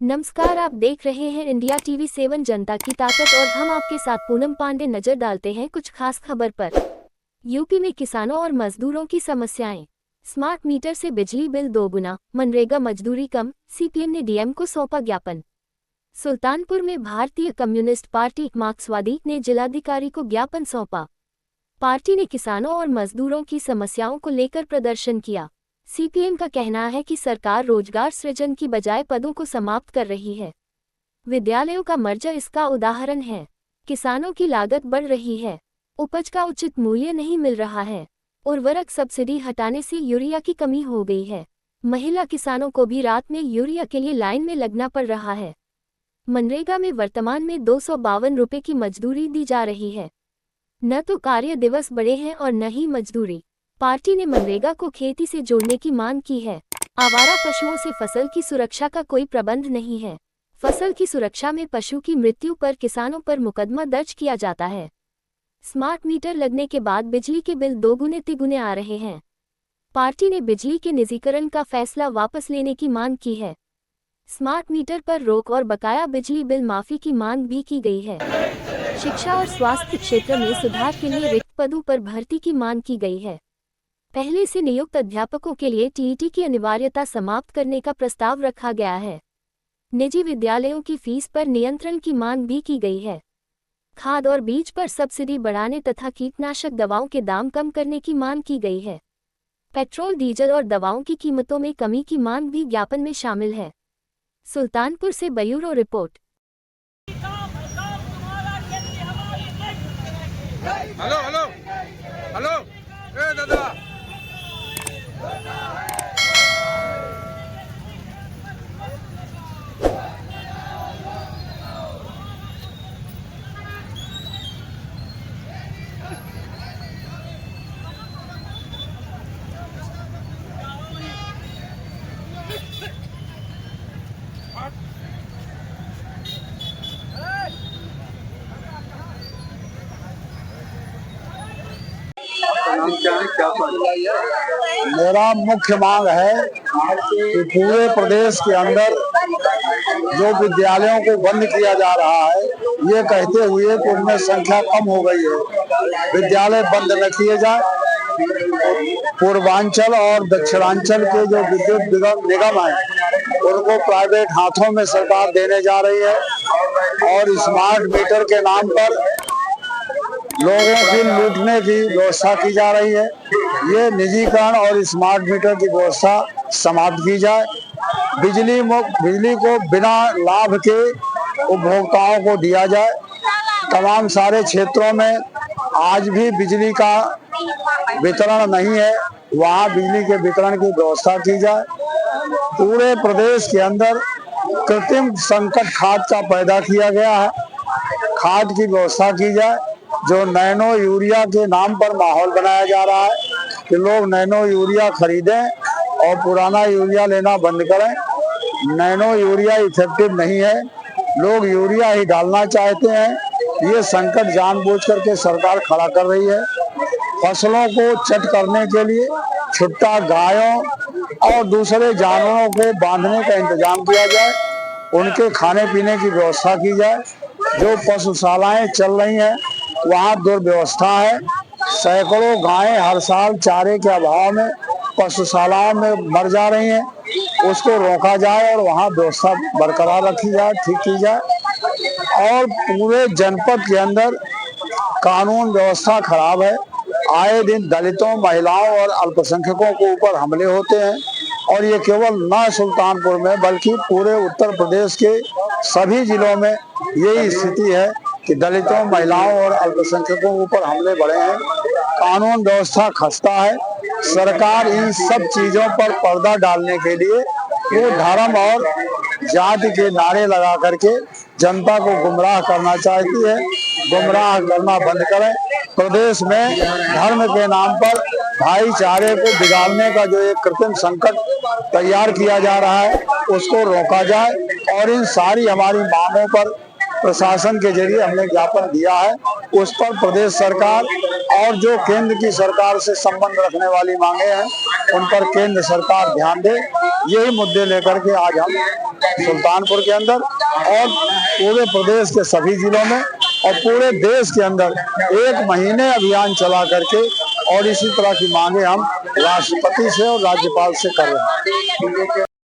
नमस्कार, आप देख रहे हैं इंडिया टीवी 7 जनता की ताकत और हम आपके साथ पूनम पांडे नजर डालते हैं कुछ खास खबर पर। यूपी में किसानों और मजदूरों की समस्याएं। स्मार्ट मीटर से बिजली बिल दोगुना, मनरेगा मजदूरी कम, सीपीएम ने डीएम को सौंपा ज्ञापन। सुल्तानपुर में भारतीय कम्युनिस्ट पार्टी मार्क्सवादी ने जिलाधिकारी को ज्ञापन सौंपा। पार्टी ने किसानों और मजदूरों की समस्याओं को लेकर प्रदर्शन किया। सीपीएम का कहना है कि सरकार रोजगार सृजन की बजाय पदों को समाप्त कर रही है। विद्यालयों का मर्जर इसका उदाहरण है। किसानों की लागत बढ़ रही है, उपज का उचित मूल्य नहीं मिल रहा है। उर्वरक सब्सिडी हटाने से यूरिया की कमी हो गई है। महिला किसानों को भी रात में यूरिया के लिए लाइन में लगना पड़ रहा है। मनरेगा में वर्तमान में 252 रुपये की मजदूरी दी जा रही है। न तो कार्य दिवस बढ़े हैं और न ही मजदूरी। पार्टी ने मनरेगा को खेती से जोड़ने की मांग की है। आवारा पशुओं से फसल की सुरक्षा का कोई प्रबंध नहीं है। फसल की सुरक्षा में पशु की मृत्यु पर किसानों पर मुकदमा दर्ज किया जाता है। स्मार्ट मीटर लगने के बाद बिजली के बिल दोगुने तिगुने आ रहे हैं। पार्टी ने बिजली के निजीकरण का फैसला वापस लेने की मांग की है। स्मार्ट मीटर पर रोक और बकाया बिजली बिल माफी की मांग भी की गई है। शिक्षा और स्वास्थ्य क्षेत्र में सुधार के लिए रिक्त पदों पर भर्ती की मांग की गई है। पहले से नियुक्त अध्यापकों के लिए टीईटी की अनिवार्यता समाप्त करने का प्रस्ताव रखा गया है। निजी विद्यालयों की फीस पर नियंत्रण की मांग भी की गई है। खाद और बीज पर सब्सिडी बढ़ाने तथा कीटनाशक दवाओं के दाम कम करने की मांग की गई है। पेट्रोल, डीजल और दवाओं की कीमतों में कमी की मांग भी ज्ञापन में शामिल है। सुल्तानपुर से bureau report. Hello hello hello, ए दादा। मेरा मुख्य मांग है कि पूरे प्रदेश के अंदर जो विद्यालयों को बंद किया जा रहा है, ये कहते हुए कि उनमें संख्या कम हो गई है, विद्यालय बंद न किए जाए। पूर्वांचल और दक्षिणांचल के जो विद्युत निगम है, उनको प्राइवेट हाथों में सरकार देने जा रही है और स्मार्ट मीटर के नाम पर लोगों की लूटने की व्यवस्था की जा रही है। ये निजीकरण और स्मार्ट मीटर की व्यवस्था समाप्त की जाए। बिजली को बिना लाभ के उपभोक्ताओं को दिया जाए। तमाम सारे क्षेत्रों में आज भी बिजली का वितरण नहीं है, वहाँ बिजली के वितरण की व्यवस्था की जाए। पूरे प्रदेश के अंदर कृत्रिम संकट खाद का पैदा किया गया है, खाद की व्यवस्था की जाए। जो नैनो यूरिया के नाम पर माहौल बनाया जा रहा है कि लोग नैनो यूरिया खरीदें और पुराना यूरिया लेना बंद करें। नैनो यूरिया इफेक्टिव नहीं है, लोग यूरिया ही डालना चाहते हैं। ये संकट जानबूझ करके सरकार खड़ा कर रही है। फसलों को चट करने के लिए छुट्टा गायों और दूसरे जानवरों को बांधने का इंतजाम किया जाए, उनके खाने पीने की व्यवस्था की जाए। जो पशुशालाएं चल रही हैं, वहाँ दुर्व्यवस्था है। सैकड़ों गायें हर साल चारे के अभाव में पशुशालाओं में मर जा रही हैं, उसको रोका जाए और वहाँ व्यवस्था बरकरार रखी जाए, ठीक की जाए। और पूरे जनपद के अंदर कानून व्यवस्था खराब है। आए दिन दलितों, महिलाओं और अल्पसंख्यकों के ऊपर हमले होते हैं और ये केवल न सुल्तानपुर में बल्कि पूरे उत्तर प्रदेश के सभी जिलों में यही स्थिति है कि दलितों, महिलाओं और अल्पसंख्यकों के ऊपर हमले बढ़े हैं। कानून व्यवस्था खस्ता है। सरकार इन सब चीजों पर पर्दा डालने के लिए वो धर्म और जाति के नारे लगा करके जनता को गुमराह करना चाहती है। गुमराह करना बंद करें। प्रदेश में धर्म के नाम पर भाईचारे को बिगाड़ने का जो एक कृत्रिम संकट तैयार किया जा रहा है, उसको रोका जाए और इन सारी हमारी मांगों पर प्रशासन के जरिए हमने ज्ञापन दिया है। उस पर प्रदेश सरकार और जो केंद्र की सरकार से संबंध रखने वाली मांगे हैं उन पर केंद्र सरकार ध्यान दे। यही मुद्दे लेकर के आज हम सुल्तानपुर के अंदर और पूरे प्रदेश के सभी जिलों में और पूरे देश के अंदर 1 महीने अभियान चला करके और इसी तरह की मांगे हम राष्ट्रपति से और राज्यपाल से कर रहे हैं।